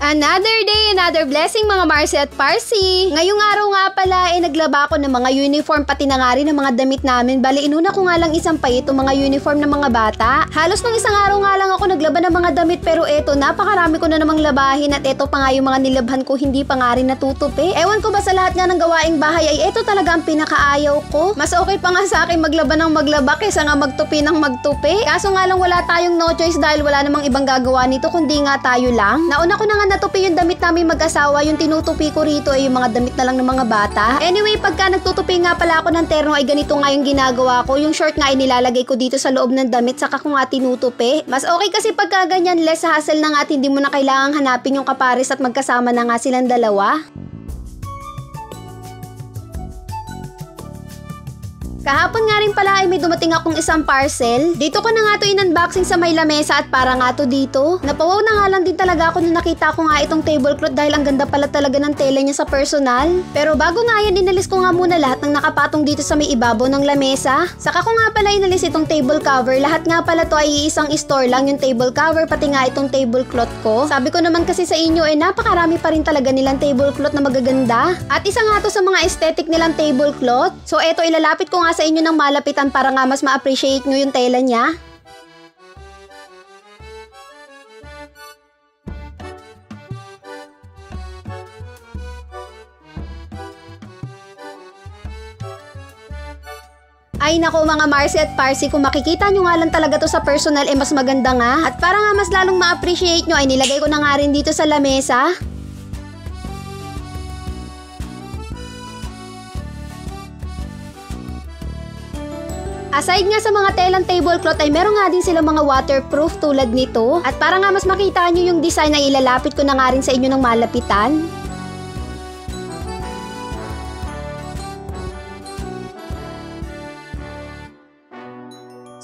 Another day, another blessing mga Marcy at Parsi. Ngayong araw nga pala naglaba ako ng mga uniform pati na nga rin ng mga damit namin. Bali inuna ko nga lang isang pa itong mga uniform ng mga bata. Halos nung isang araw nga lang ako naglaba ng mga damit pero eto napakarami ko na namang labahin at eto pa nga yung mga nilabhan ko hindi pa nga rin natutupi. Ewan ko ba sa lahat nga ng gawaing bahay ay eto talaga ang pinakaayaw ko. Mas okay pa nga sa akin maglaba ng maglaba kaysa nga magtupi ng magtupi. Kaso nga lang wala tayong no choice dahil wala namang ibang gagawa nito kundi nga tayo lang. Nauna ko na nga natupi yung damit namin mag-asawa, yung tinutupi ko rito ay yung mga damit na lang ng mga bata. Anyway, pagka nagtutupi nga pala ako ng terno ay ganito nga yung ginagawa ko. Yung short nga ay nilalagay ko dito sa loob ng damit saka ko nga tinutupi. Mas okay kasi pagka ganyan, less hassle na nga at hindi mo na kailangang hanapin yung kapares at magkasama na nga silang dalawa. Kahapon nga rin pala ay may dumating akong isang parcel. Dito ko na nga to in-unboxing sa may lamesa at para nga to dito. Napawaw na nga lang din talaga ako nung nakita ko nga itong tablecloth dahil ang ganda pala talaga ng tela niya sa personal. Pero bago nga yan, inalis ko nga muna lahat ng nakapatong dito sa may ibabaw ng lamesa. Saka ko nga pala inalis itong table cover. Lahat nga pala to ay isang store lang yung table cover pati nga itong tablecloth ko. Sabi ko naman kasi sa inyo napakarami pa rin talaga nilang tablecloth na magaganda. At isa nga to sa mga aesthetic nilang tablecloth. So eto ilalapit ko nga sa inyo ng malapitan para nga mas ma-appreciate nyo yung tela niya. Ay nako mga Marcy at Parsi, kung makikita nyo nga lang talaga to sa personal mas maganda nga. At para nga mas lalong ma-appreciate nyo ay nilagay ko na nga rin dito sa lamesa. Aside nga sa mga telang tablecloth ay meron nga din sila mga waterproof tulad nito. At para nga mas makita nyo yung design ay ilalapit ko na nga rin sa inyo ng malapitan.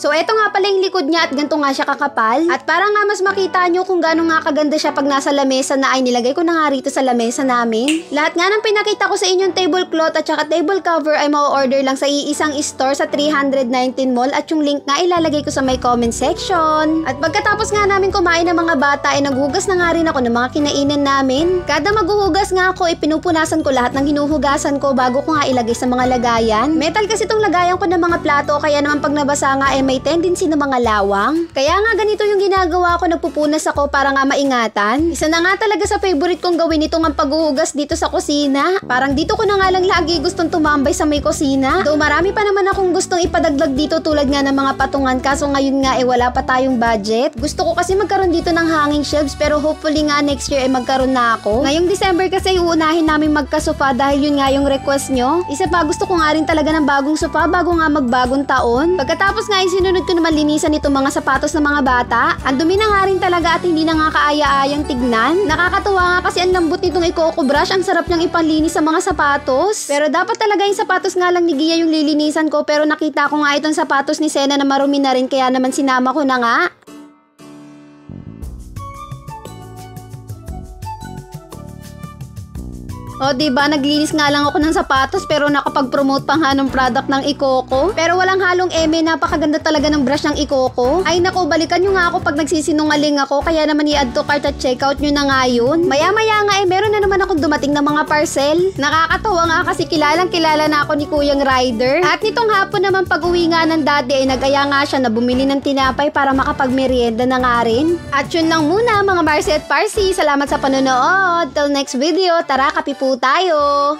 So eto nga pala yung likod niya at ganito nga siya kakapal. At para nga mas makita nyo kung gaano nga kaganda siya pag nasa lamesa na ay nilagay ko na nga rito sa lamesa namin. Lahat nga ng pinakita ko sa inyong tablecloth at saka table cover ay ma-order lang sa iisang store sa 319 Mall at yung link nga ilalagay ko sa may comment section. At pagkatapos nga namin kumain ng mga bata ay naghugas na nga rin ako ng mga kinainan namin. Kada maghuhugas nga ako pinupunasan ko lahat ng hinuhugasan ko bago ko nga ilagay sa mga lagayan. Metal kasi itong lagayan ko ng mga plato kaya naman pag nabasa nga may tendency ng mga lawang. Kaya nga ganito yung ginagawa ko, nagpupunas ako para nga maingatan. Isa na nga talaga sa favorite kong gawin itong ang paghuhugas dito sa kusina. Parang dito ko na nga lang lagi gustong tumambay sa may kusina. Though marami pa naman akong gustong ipadagdag dito tulad nga ng mga patungan kaso ngayon nga wala pa tayong budget. Gusto ko kasi magkaroon dito ng hanging shelves pero hopefully nga next year magkaroon na ako. Ngayong December kasi uunahin namin magka-sofa dahil yun nga yung request nyo. Isa pa gusto ko nga rin talaga ng bagong sofa bago nga magbagong taon. Pagkatapos nga sinunod ko naman linisan itong mga sapatos ng mga bata. Ang dumi na nga rin talaga at hindi na nga kaaya-ayang tignan. Nakakatuwa nga kasi ang lambot nitong i-coco brush. Ang sarap niyang ipanlinis sa mga sapatos. Pero dapat talaga yung sapatos nga lang ni Gia yung lilinisan ko. Pero nakita ko nga itong sapatos ni Sena na marumi na rin kaya naman sinama ko na nga. O diba, naglinis nga lang ako ng sapatos pero nakapag-promote pa nga ng product ng iCoco. Pero walang halong eme, napakaganda talaga ng brush ng iCoco. Ay nako, balikan nyo nga ako pag nagsisinungaling ako kaya naman i-add to cart at checkout nyo na nga yun. Maya-maya nga meron na naman akong dumating na mga parcel. Nakakatawa nga kasi kilalang-kilala na ako ni Kuyang Rider. At nitong hapon naman pag-uwi nga ng daddy ay nag-aya nga siya na bumili ng tinapay para makapag-merienda na nga rin. At yun lang muna mga Marcy at Parsi. Salamat sa panonood. Till next video, tara kapipo tayo!